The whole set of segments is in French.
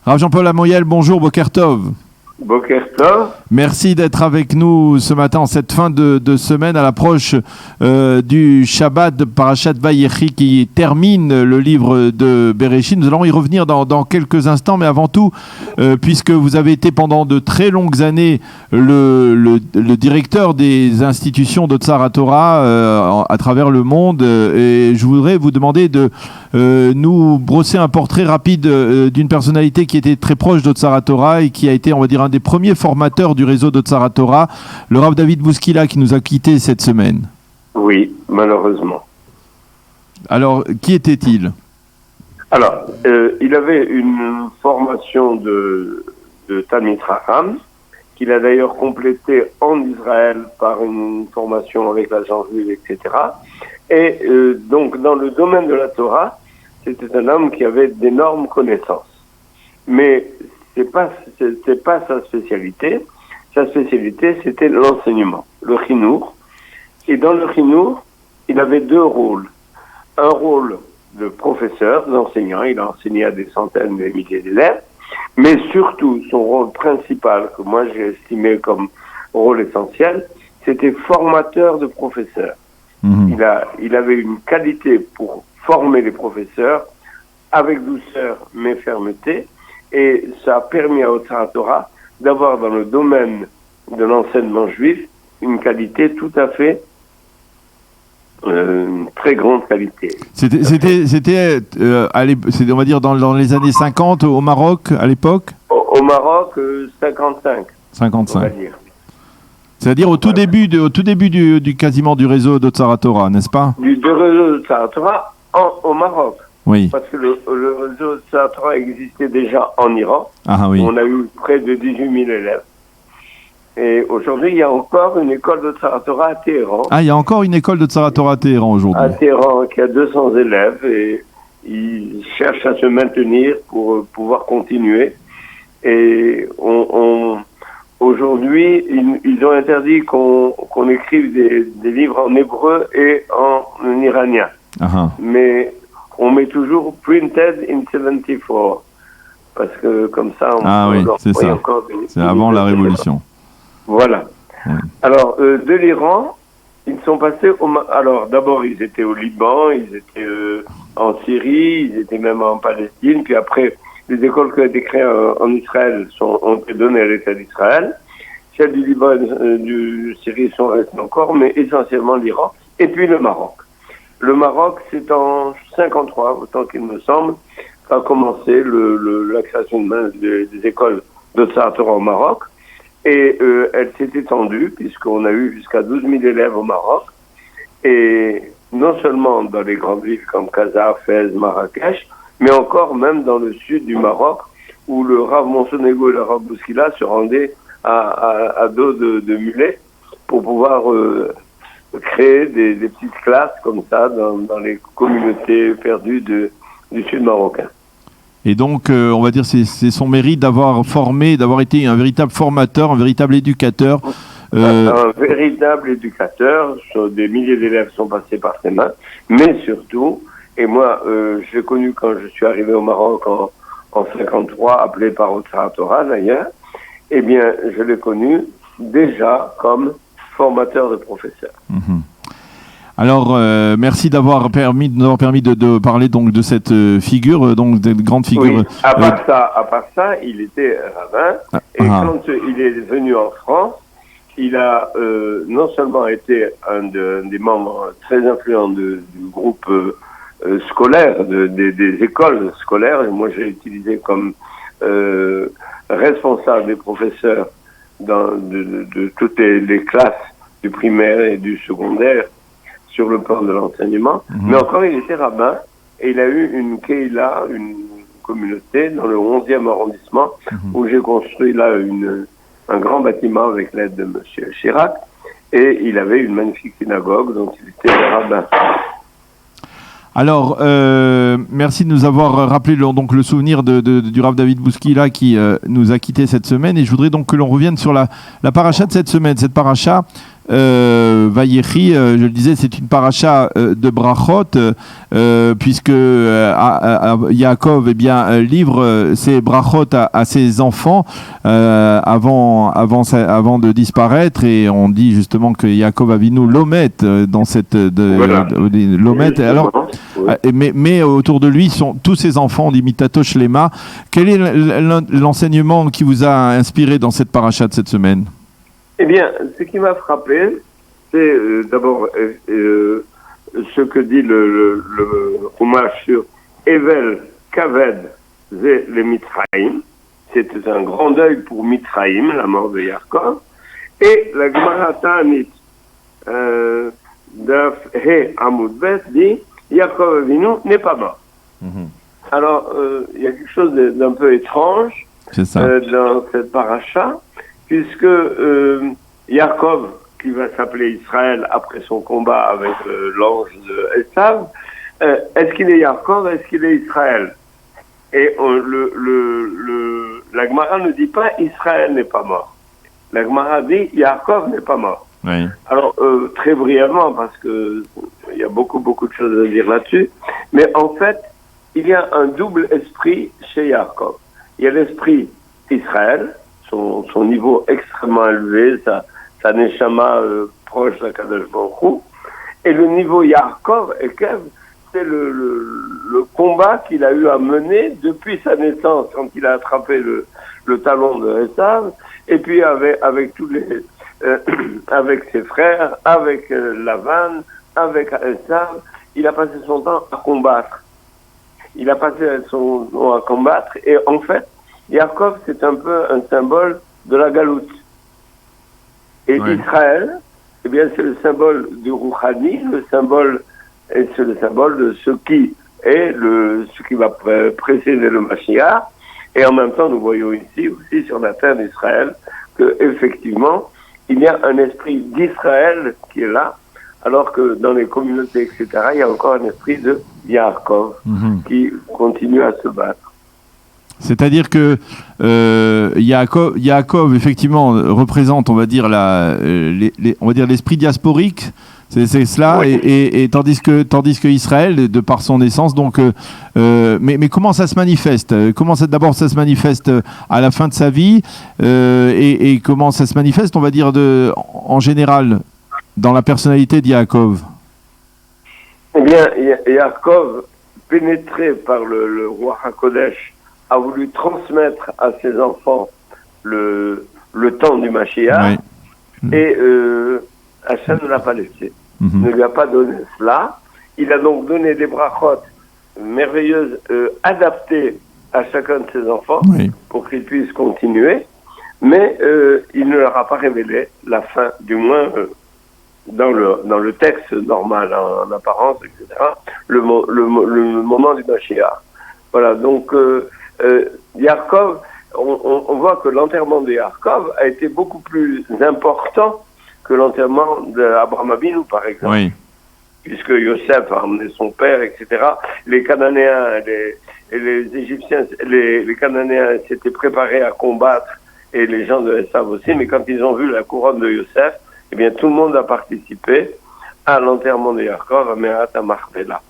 Rav Jean-Paul Amoyel, bonjour, Boker Tov. Boker Tov. Merci d'être avec nous ce matin en cette fin de semaine à l'approche du Shabbat de Parashat Vayechi qui termine le livre de Bereshit. Nous allons y revenir dans quelques instants, mais avant tout, puisque vous avez été pendant de très longues années le directeur des institutions d'Otsar Torah à travers le monde, et je voudrais vous demander de nous brosser un portrait rapide d'une personnalité qui était très proche d'Otsar Torah et qui a été, on va dire, un des premiers formateurs du réseau d'Otsar Torah, le Rav David Bouskila, qui nous a quittés cette semaine. Oui, malheureusement. Alors, qui était-il? Alors, il avait une formation de Talmid Chacham, qu'il a d'ailleurs complété en Israël par une formation avec l'agence juive, etc. Et donc, dans le domaine de la Torah, c'était un homme qui avait d'énormes connaissances. Mais c'est pas sa spécialité. Sa spécialité, c'était l'enseignement, le chinour. Et dans le chinour, il avait deux rôles. Un rôle de professeur, d'enseignant, il a enseigné à des centaines de milliers d'élèves, mais surtout, son rôle principal, que moi j'ai estimé comme rôle essentiel, c'était formateur de professeurs. Mmh. Il avait une qualité pour former les professeurs, avec douceur mais fermeté, et ça a permis à Otsar Torah d'avoir dans le domaine de l'enseignement juif une qualité tout à fait très grande qualité. C'était on va dire dans les années 50 au Maroc à l'époque. Au Maroc 55. 55. On va dire. C'est-à-dire au tout début du quasiment du réseau d'Otsar Torah, n'est-ce pas? Du réseau d'Otsar Torah au Maroc. Oui. Parce que le réseau d'Otsar Torah existait déjà en Iran. Ah oui. On a eu près de 18 000 élèves. Et aujourd'hui, il y a encore une école d'Otsar Torah à Téhéran. Ah, il y a encore une école d'Otsar Torah à Téhéran aujourd'hui. À Téhéran, qui a 200 élèves et ils cherchent à se maintenir pour pouvoir continuer. Et aujourd'hui, ils ont interdit qu'on écrive des livres en hébreu et en iranien. Uh-huh. Mais on met toujours printed in 74. Parce que comme ça, c'est ça. C'est avant la Révolution. Voilà. Oui. Alors, de l'Iran, ils sont passés alors, d'abord, ils étaient au Liban, ils étaient en Syrie, ils étaient même en Palestine, puis après, les écoles qui ont été créées en Israël ont été données à l'État d'Israël. Celles du Liban et du Syrie sont restées encore, mais essentiellement l'Iran. Et puis le Maroc. Le Maroc, c'est en 53, autant qu'il me semble, a commencé la création des écoles d'Otsar Torah au Maroc. Et elle s'est étendue, puisqu'on a eu jusqu'à 12 000 élèves au Maroc. Et non seulement dans les grandes villes comme Casa, Fès, Marrakech, mais encore même dans le sud du Maroc, où le Rav Monsonego et le Rav Bouskila se rendaient à dos de mulets pour pouvoir créer des petites classes comme ça dans les communautés perdues du sud marocain. Et donc, on va dire, c'est son mérite d'avoir formé, d'avoir été un véritable formateur, un véritable éducateur. Un véritable éducateur. Des milliers d'élèves sont passés par ses mains. Mais surtout, et moi, je l'ai connu quand je suis arrivé au Maroc en 53, appelé par Otsar Torah d'ailleurs. Eh bien, je l'ai connu déjà comme formateur de professeurs. Mm-hmm. Alors, merci de nous avoir permis de parler donc de cette figure, donc de grande figure. Oui. À part ça, il était rabbin. Et quand il est venu en France, il a non seulement été un des membres très influents du groupe scolaire, des écoles scolaires. Et moi, j'ai utilisé comme responsable des professeurs de toutes les classes du primaire et du secondaire sur le plan de l'enseignement. Mmh. Mais encore, il était rabbin et il a eu une keila, une communauté dans le 11e arrondissement où j'ai construit là un grand bâtiment avec l'aide de M. Chirac et il avait une magnifique synagogue, donc il était rabbin. Alors, merci de nous avoir rappelé donc le souvenir du Rav David Bouskila qui nous a quittés cette semaine. Et je voudrais donc que l'on revienne sur la paracha de cette semaine. Cette paracha Vayechi, je le disais, c'est une paracha de brachot, puisque Yaakov livre ses brachot à ses enfants avant de disparaître, et on dit justement que Yaakov Avinu l'omet dans cette l'omet. Alors, mais autour de lui sont tous ses enfants, on dit Mitato Shlema. Quel est l'enseignement qui vous a inspiré dans cette paracha de cette semaine? Eh bien, ce qui m'a frappé, c'est d'abord ce que dit le Chumash sur Evel Kaved Ze le Mitzrayim. C'était un grand deuil pour Mitzrayim, la mort de Yaakov. Et la Gemara Ta'anit Daf He Amud Bet dit Yaakov Avinu n'est pas mort. Alors, il y a quelque chose d'un peu étrange dans cette paracha, puisque Yaakov, qui va s'appeler Israël après son combat avec l'ange de Esav, est-ce qu'il est Yaakov, est-ce qu'il est Israël? Et la Gemara ne dit pas Israël n'est pas mort. La Gemara dit Yaakov n'est pas mort. Oui. Alors, très brièvement, parce que il y a beaucoup de choses à dire là-dessus, mais en fait, il y a un double esprit chez Yaakov. Il y a l'esprit Israël, son niveau extrêmement élevé, sa neshama proche de Kadosh Baruch Hu, et le niveau Yaakov, Ekev, c'est le combat qu'il a eu à mener depuis sa naissance, quand il a attrapé le talon de Esav, et puis avec tous les avec ses frères, avec Lavan, avec Esav, il a passé son temps à combattre. Il a passé son temps à combattre, et en fait, Yaakov, c'est un peu un symbole de la galoute. Et Israël, eh bien, c'est le symbole du Rouhani, c'est le symbole de ce qui est ce qui va précéder le Mashiach. Et en même temps, nous voyons ici aussi sur la terre d'Israël que effectivement, il y a un esprit d'Israël qui est là, alors que dans les communautés, etc., il y a encore un esprit de Yaakov qui continue à se battre. C'est-à-dire que Yaakov, effectivement, représente, on va dire, l'esprit diasporique. C'est cela, oui. et tandis que Israël, de par son essence, donc, mais comment ça se manifeste? D'abord ça se manifeste à la fin de sa vie, et comment ça se manifeste, on va dire, en général, dans la personnalité d'Yaakov? Eh bien, Yaakov, pénétré par le roi HaKodesh, a voulu transmettre à ses enfants le temps du Mashiach, et Hachem ne l'a pas laissé. Ne lui a pas donné cela. Il a donc donné des brachot merveilleuses adaptées à chacun de ses enfants pour qu'ils puissent continuer, mais il ne leur a pas révélé la fin, du moins dans le texte normal, en apparence, etc., le moment du Mashiach. Voilà, donc Yaakov, on voit que l'enterrement de Yaakov a été beaucoup plus important que l'enterrement d'Abraham Avinu, par exemple. Oui. Puisque Yosef a emmené son père, etc. Les Cananéens et les Égyptiens, les Cananéens s'étaient préparés à combattre, et les gens de Esav aussi, mais quand ils ont vu la couronne de Yosef, eh bien, tout le monde a participé à l'enterrement de Yaakov à Merat HaMachpelah.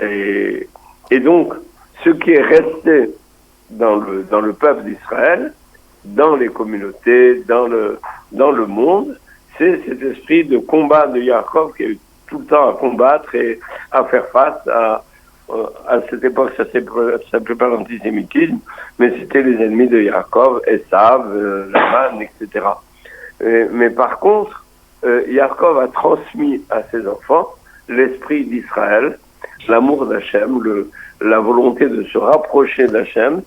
Et donc, ce qui est resté dans le peuple d'Israël, dans les communautés, dans le monde, c'est cet esprit de combat de Yaakov qui a eu tout le temps à combattre et à faire face à cette époque, ça s'appelait pas l'antisémitisme, mais c'était les ennemis de Yaakov, Esav, Lavan, etc. Mais par contre, Yaakov a transmis à ses enfants l'esprit d'Israël, l'amour d'Hachem, la volonté de se rapprocher d'Hachem,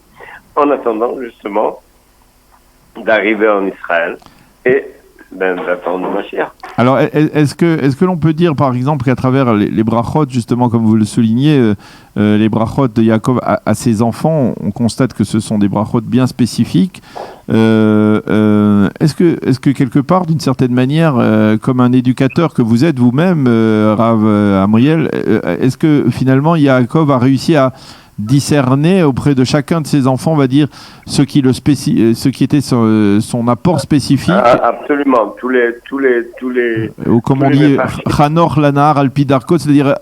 en attendant justement d'arriver en Israël et d'attendre le Mashiach. Alors, est-ce que l'on peut dire, par exemple, qu'à travers les brachot, justement, comme vous le soulignez, les brachot de Yaakov à ses enfants, on constate que ce sont des brachot bien spécifiques. Est-ce que quelque part, d'une certaine manière, comme un éducateur que vous êtes vous-même, Rav Amriel, est-ce que finalement Yaakov a réussi à discerner auprès de chacun de ses enfants, on va dire, ce qui était son apport spécifique. Absolument, tous les Ou comme on dit, Chanor Lanar Alpidarko, c'est-à-dire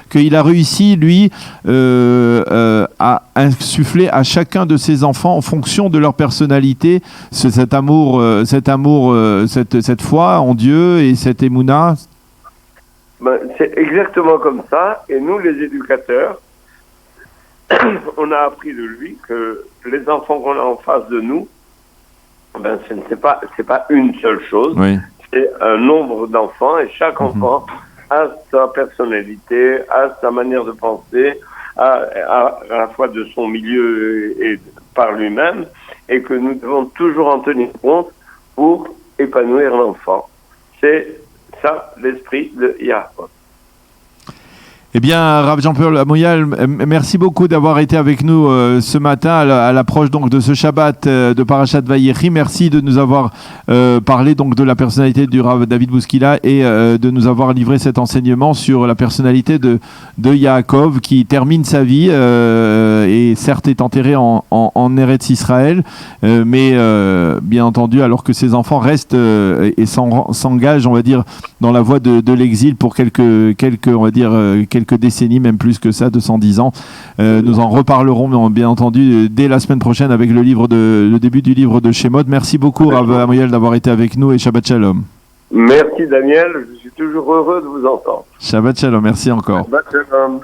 qu'il a réussi, lui, à insuffler à chacun de ses enfants, en fonction de leur personnalité, cet amour, cette foi en Dieu et cette émouna. Ben, c'est exactement comme ça. Et nous, les éducateurs, on a appris de lui que les enfants qu'on a en face de nous, ben, c'est pas une seule chose. Oui. C'est un nombre d'enfants et chaque enfant a sa personnalité, a sa manière de penser, à la fois de son milieu et par lui-même, et que nous devons toujours en tenir compte pour épanouir l'enfant. C'est ça l'esprit de Yaakov. Eh bien, Rav Jean-Paul Amoyal, merci beaucoup d'avoir été avec nous ce matin à l'approche donc de ce Shabbat de Parashat Vayechi. Merci de nous avoir parlé donc de la personnalité du Rav David Bouskila et de nous avoir livré cet enseignement sur la personnalité de Yaakov qui termine sa vie et certes est enterré en Eretz Israël, mais bien entendu alors que ses enfants restent et s'engagent, on va dire, dans la voie de l'exil pour quelques on va dire quelques décennies, même plus que ça, 210 ans. Nous en reparlerons bien entendu dès la semaine prochaine avec le début du livre de Shemot. Merci beaucoup Rav Amoyal d'avoir été avec nous et Shabbat Shalom. Merci Daniel, je suis toujours heureux de vous entendre. Shabbat Shalom, merci encore. Shabbat Shalom.